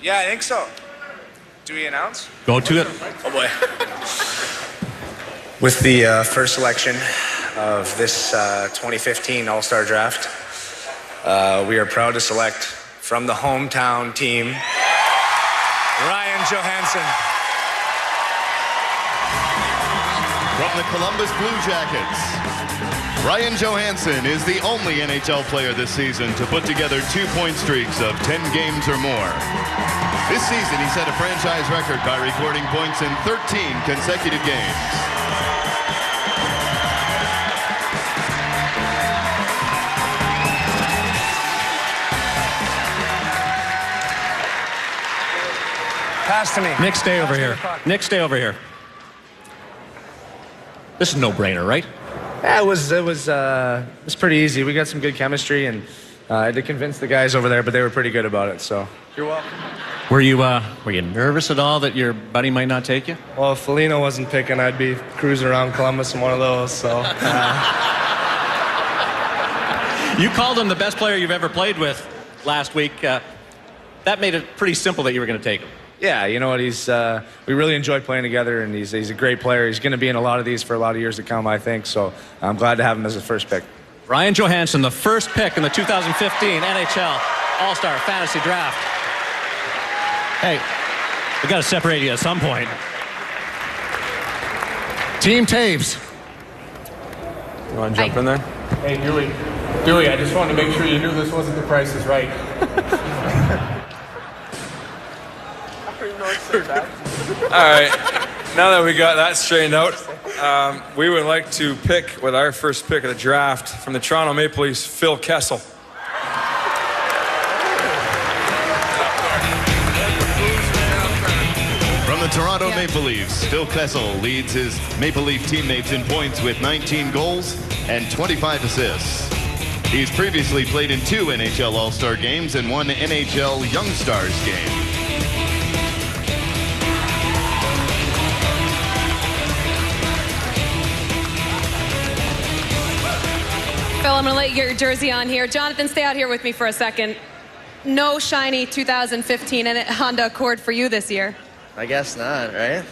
Yeah, I think so. Do we announce? Go to it. Oh boy. With the first selection of this 2015 All-Star Draft, we are proud to select from the hometown team, Ryan Johansson. From the Columbus Blue Jackets, Ryan Johansson is the only NHL player this season to put together 2-point streaks of 10 games or more. This season, he set a franchise record by recording points in 13 consecutive games. Pass to me. Nick, stay over here. Nick, stay over here. This is a no-brainer, right? Yeah, it was pretty easy. We got some good chemistry, and I had to convince the guys over there, but they were pretty good about it. So you're welcome. Were you nervous at all that your buddy might not take you? Well, if Foligno wasn't picking, I'd be cruising around Columbus in one of those. So you called him the best player you've ever played with last week. That made it pretty simple that you were going to take him. yeah, you know what? We really enjoy playing together, and he's a great player. He's going to be in a lot of these for a lot of years to come, I think. So I'm glad to have him as the first pick. Ryan Johansson, the first pick in the 2015 NHL All-Star Fantasy Draft. Hey, we got to separate you at some point. Team Taves. You want to jump in there? Hey, Dewey, I just wanted to make sure you knew this wasn't The Price is Right. All right, now that we got that straightened out, we would like to pick with our first pick of the draft from the Toronto Maple Leafs, Phil Kessel. From the Toronto Maple Leafs, Phil Kessel leads his Maple Leaf teammates in points with 19 goals and 25 assists. He's previously played in 2 NHL All-Star games and 1 NHL Young Stars game. Phil, I'm going to let you get your jersey on here. Jonathan, stay out here with me for a second. No shiny 2015 Honda Accord for you this year. I guess not, right?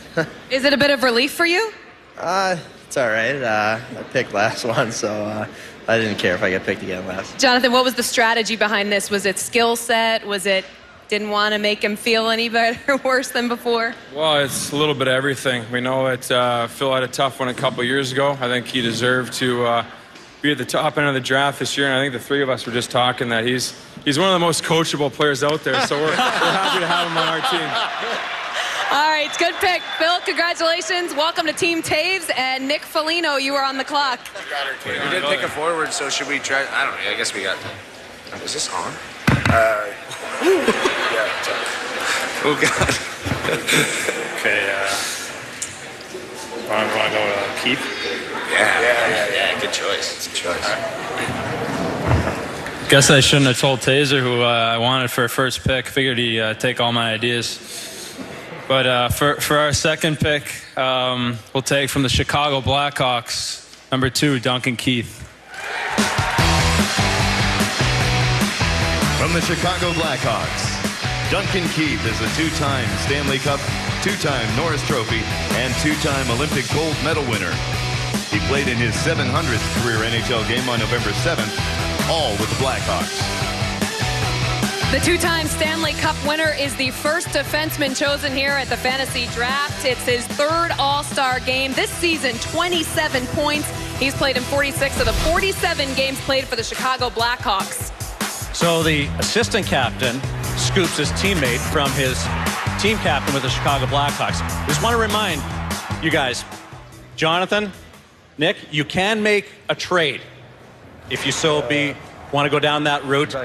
Is it a bit of relief for you? It's all right. I picked last one, so I didn't care if I got picked again last. Jonathan, what was the strategy behind this? Was it skill set? Was it didn't want to make him feel any better or worse than before? Well, it's a little bit of everything. We know that Phil had a tough one a couple years ago. I think he deserved to be at the top end of the draft this year, and I think the three of us were just talking that he's one of the most coachable players out there, so we're happy to have him on our team. All right, good pick. Phil, congratulations. Welcome to Team Taves, and Nick Foligno, you are on the clock. We did pick a forward, so should we try? I don't know. I guess we got. Is this on? Yeah. Oh God. Okay. Want to go with Keith? Yeah. Good choice. It's a choice. Guess I shouldn't have told Taser who I wanted for a first pick. Figured he'd take all my ideas. But for our second pick, we'll take from the Chicago Blackhawks, number 2, Duncan Keith. From the Chicago Blackhawks, Duncan Keith is a 2-time Stanley Cup, 2-time Norris Trophy, and 2-time Olympic gold medal winner. He played in his 700th career NHL game on November 7th, all with the Blackhawks. The 2-time Stanley Cup winner is the first defenseman chosen here at the Fantasy Draft. It's his 3rd All-Star game. This season, 27 points. He's played in 46 of the 47 games played for the Chicago Blackhawks. So the assistant captain scoops his teammate from his team captain with the Chicago Blackhawks. Just want to remind you guys, Jonathan, Nick, you can make a trade if you so be want to go down that route,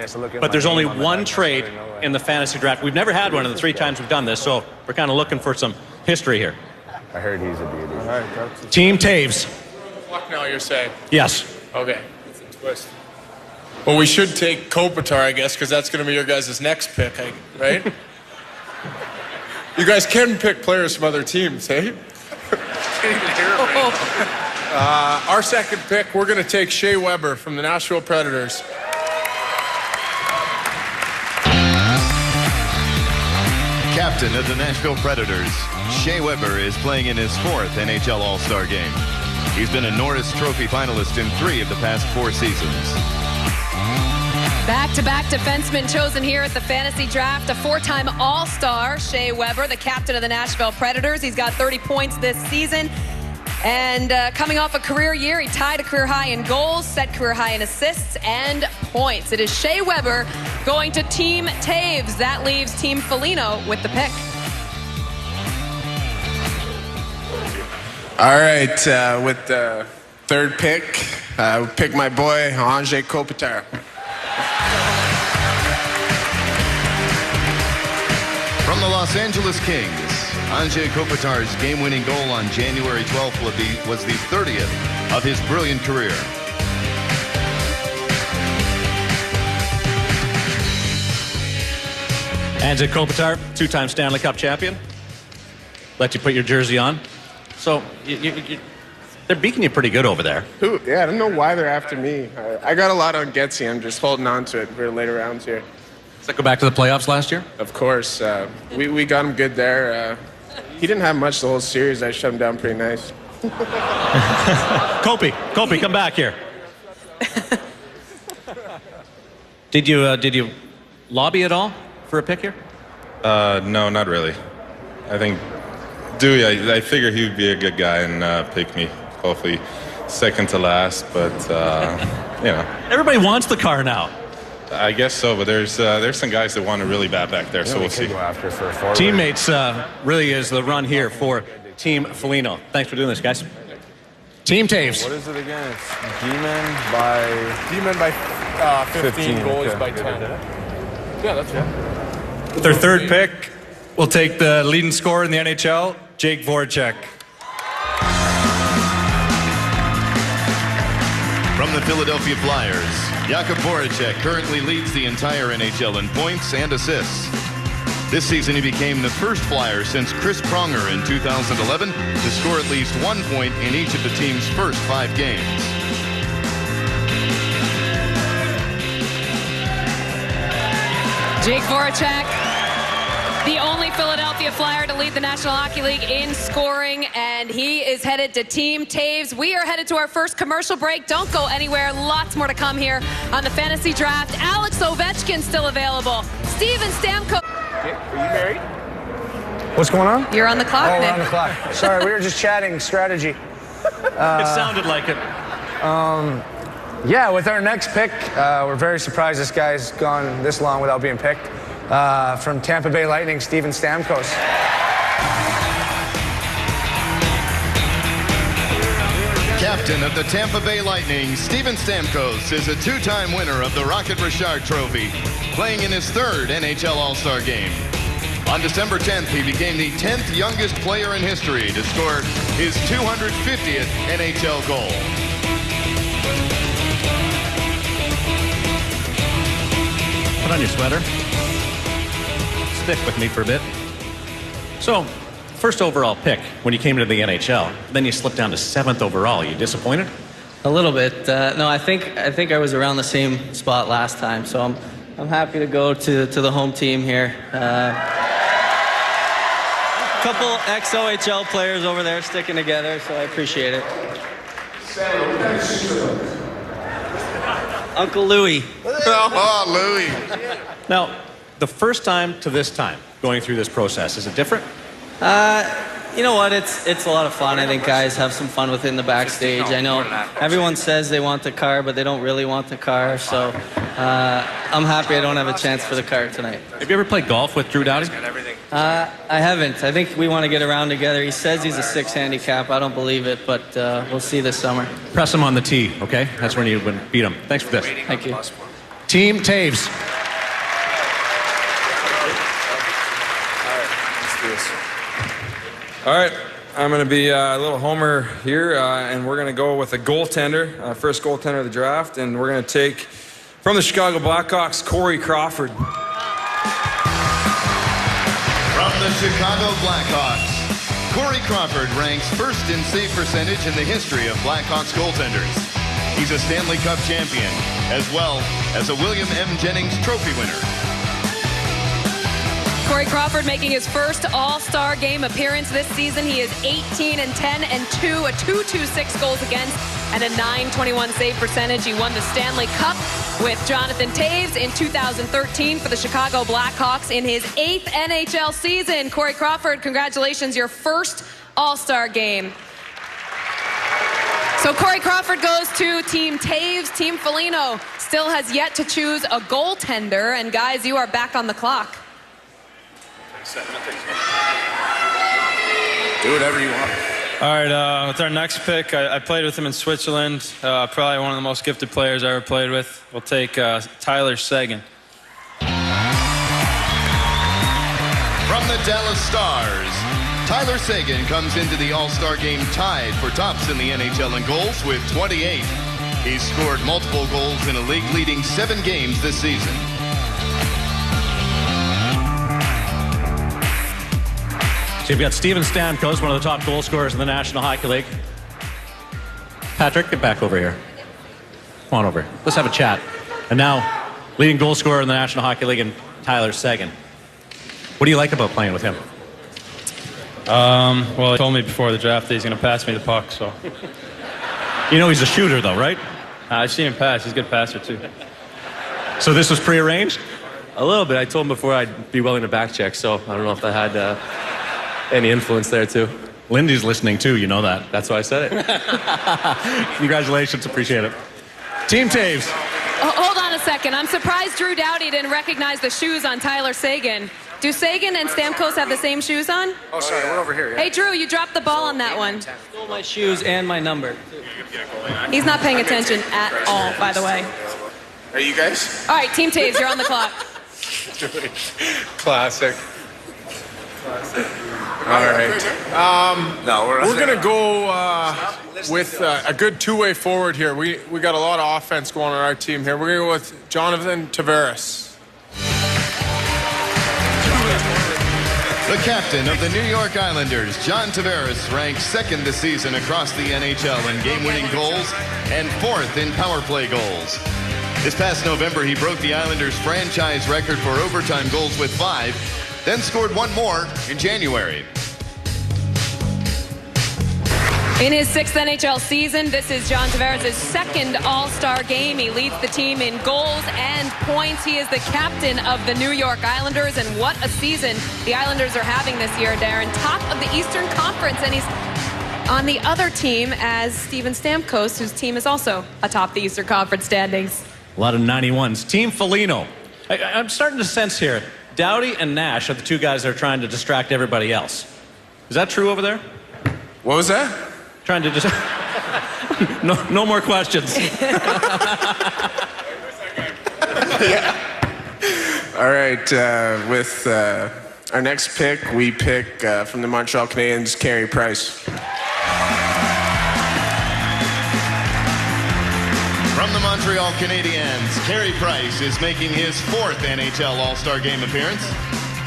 but there's only one trade in the fantasy draft. We've never had one in the 3 times we've done this, so we're kind of looking for some history here. I heard he's a beauty. All right, Team Taves. Fuck now, you're saying? Yes. Okay. It's a twist. Well, we should take Kopitar, I guess, because that's going to be your guys' next pick, right? You guys can pick players from other teams, eh? Our second pick, we're going to take Shea Weber from the Nashville Predators. Captain of the Nashville Predators, Shea Weber is playing in his 4th NHL All-Star game. He's been a Norris Trophy finalist in 3 of the past 4 seasons. Back-to-back defensemen chosen here at the fantasy draft. A 4-time All-Star, Shea Weber, the captain of the Nashville Predators. He's got 30 points this season. And coming off a career year, he tied a career high in goals, set career high in assists and points. It is Shea Weber going to Team Taves. That leaves Team Foligno with the pick. All right, with the 3rd pick, we pick my boy, Anze Kopitar. From the Los Angeles Kings, Anze Kopitar's game-winning goal on January 12th was the 30th of his brilliant career. Anze Kopitar, 2-time Stanley Cup champion. Let you put your jersey on. So they're beating you pretty good over there. Yeah, I don't know why they're after me. I got a lot on Getsy. I'm just holding on to it for later rounds here. Does that go back to the playoffs last year? Of course. We got him good there. He didn't have much the whole series. I shut him down pretty nice. Kopi, come back here. Did you lobby at all for a pick here? No, not really. I think Dewey, I figured he would be a good guy and pick me. Hopefully second to last, but you know. Everybody wants the car now. I guess so, but there's some guys that want it really bad back there, so we'll see. Go after for a forward. Teammates really is the run here for Team Foligno. Thanks for doing this, guys. Team Taves. What is it again? It's D-men by 15, goalies by 10. Yeah, that's right. With their 3rd pick, we'll take the leading scorer in the NHL, Jake Voracek. From the Philadelphia Flyers, Jakub Voracek currently leads the entire NHL in points and assists. This season, he became the first Flyer since Chris Pronger in 2011 to score at least 1 point in each of the team's first 5 games. Jake Voracek, the only Philadelphia Flyer to lead the National Hockey League in scoring, and he is headed to Team Taves. We are headed to our first commercial break. Don't go anywhere. Lots more to come here on the Fantasy Draft. Alex Ovechkin still available. Steven Stamkos. Are you married? What's going on? You're on the clock, Nick. Nick. We're on the clock. Sorry, we were just chatting strategy. It sounded like it. Yeah, with our next pick, we're very surprised this guy's gone this long without being picked. From Tampa Bay Lightning, Steven Stamkos. Captain of the Tampa Bay Lightning, Steven Stamkos is a 2-time winner of the Rocket Richard Trophy, playing in his 3rd NHL All-Star game. On December 10th, he became the 10th youngest player in history to score his 250th NHL goal. Put on your sweater. Stick with me for a bit. So, first overall pick when you came into the NHL, then you slipped down to 7th overall. Are you disappointed? A little bit. No, I think I was around the same spot last time, so I'm happy to go to the home team here. Couple ex-OHL players over there sticking together, so I appreciate it. Uncle Louie. Oh, Louie. Now, the first time to this time going through this process, is it different? You know what? It's a lot of fun. I think guys have some fun within the backstage. I know everyone says they want the car, but they don't really want the car. So I'm happy I don't have a chance for the car tonight. Have you ever played golf with Drew Doughty? I haven't. I think we want to get around together. He says he's a 6 handicap. I don't believe it, but we'll see this summer. Press him on the tee, okay? That's when you would beat him. Thanks for this. Thank you. Team Taves. All right, I'm going to be a little homer here, and we're going to go with a goaltender, first goaltender of the draft, and we're going to take from the Chicago Blackhawks, Corey Crawford. From the Chicago Blackhawks, Corey Crawford ranks first in save percentage in the history of Blackhawks goaltenders. He's a Stanley Cup champion, as well as a William M. Jennings Trophy winner. Corey Crawford making his first All-Star Game appearance this season. He is 18-10-2, a .226 goals against, and a .921 save percentage. He won the Stanley Cup with Jonathan Toews in 2013 for the Chicago Blackhawks in his 8th NHL season. Corey Crawford, congratulations, your first All-Star Game. So Corey Crawford goes to Team Toews. Team Foligno still has yet to choose a goaltender. And guys, you are back on the clock. Do whatever you want. All right, with our next pick, I played with him in Switzerland. Probably one of the most gifted players I ever played with. We'll take Tyler Seguin. From the Dallas Stars, Tyler Seguin comes into the All-Star Game tied for tops in the NHL in goals with 28. He's scored multiple goals in a league-leading 7 games this season. So you've got Steven Stamkos, one of the top goal scorers in the National Hockey League. Patrick, get back over here. Come on over. Let's have a chat. And now, leading goal scorer in the National Hockey League, and Tyler Seguin. What do you like about playing with him? Well, he told me before the draft that he's going to pass me the puck, so. You know he's a shooter, though, right? I've seen him pass. He's a good passer, too. So this was prearranged? A little bit. I told him before I'd be willing to back check, so I don't know if that had any influence there, too. Lindy's listening, too. You know that. That's why I said it. Congratulations. Appreciate it. Team Toews. Oh, hold on a second. I'm surprised Drew Doughty didn't recognize the shoes on Tyler Seguin. Do Seguin and Stamkos have the same shoes on? Oh, sorry, we're over here. Yeah. Hey, Drew, you dropped the ball on that one. Stole my shoes and my number. He's not paying attention at all, by the way. Are you guys? All right, Team Toews, you're on the clock. Classic. All right. No, We're going to go with a good two-way forward here. We got a lot of offense going on our team here. We're going to go with Jonathan Tavares. The captain of the New York Islanders, John Tavares, ranks 2nd this season across the NHL in game-winning goals and 4th in power play goals. This past November, he broke the Islanders' franchise record for overtime goals with 5, then scored 1 more in January. In his 6th NHL season, this is John Tavares' 2nd All-Star Game. He leads the team in goals and points. He is the captain of the New York Islanders, and what a season the Islanders are having this year, Darren. Top of the Eastern Conference, and he's on the other team as Steven Stamkos, whose team is also atop the Eastern Conference standings. A lot of 91s. Team Foligno. I'm starting to sense here, Doughty and Nash are the two guys that are trying to distract everybody else. Is that true over there? What was that? Trying to just... no more questions. Yeah. All right, with our next pick, we pick from the Montreal Canadiens, Carey Price. From the Montreal Canadiens, Carey Price is making his 4th NHL All-Star Game appearance.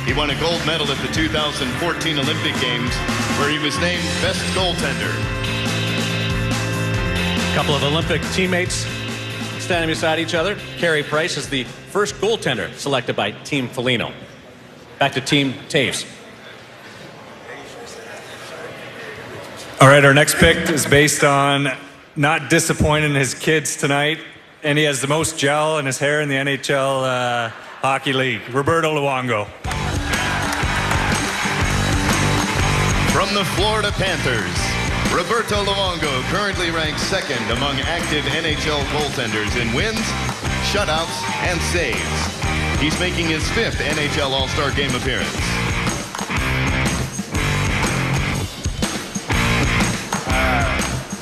He won a gold medal at the 2014 Olympic Games, where he was named Best Goaltender. A couple of Olympic teammates standing beside each other. Carey Price is the first goaltender selected by Team Foligno. Back to Team Toews. All right, our next pick is based on not disappointing his kids tonight, and he has the most gel in his hair in the NHL Hockey League. Roberto Luongo. From the Florida Panthers, Roberto Luongo currently ranks 2nd among active NHL goaltenders in wins, shutouts, and saves. He's making his 5th NHL All-Star Game appearance.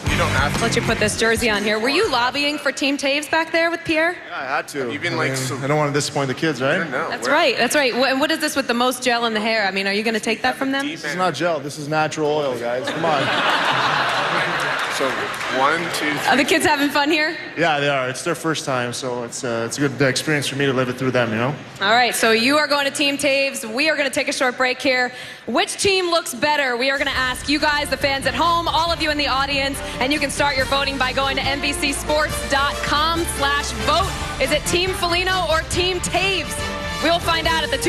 You don't have to. Let you put this jersey on here. Were you lobbying for Team Toews back there with Pierre? Yeah, I had to. You've been like... I don't want to disappoint the kids, right? No, That's right. That's right. And what is this with the most gel in the hair? I mean, are you going to take that from them? This is not gel. This is natural oil, guys. Come on. So 1, 2, 3. Are the kids having fun here? Yeah, they are. It's their first time, so it's a good experience for me to live it through them, you know? All right, so you are going to Team Toews. We are going to take a short break here. Which team looks better? We are going to ask you guys, the fans at home, all of you in the audience, and you can start your voting by going to NBCSports.com/vote. Is it Team Foligno or Team Toews? We'll find out at the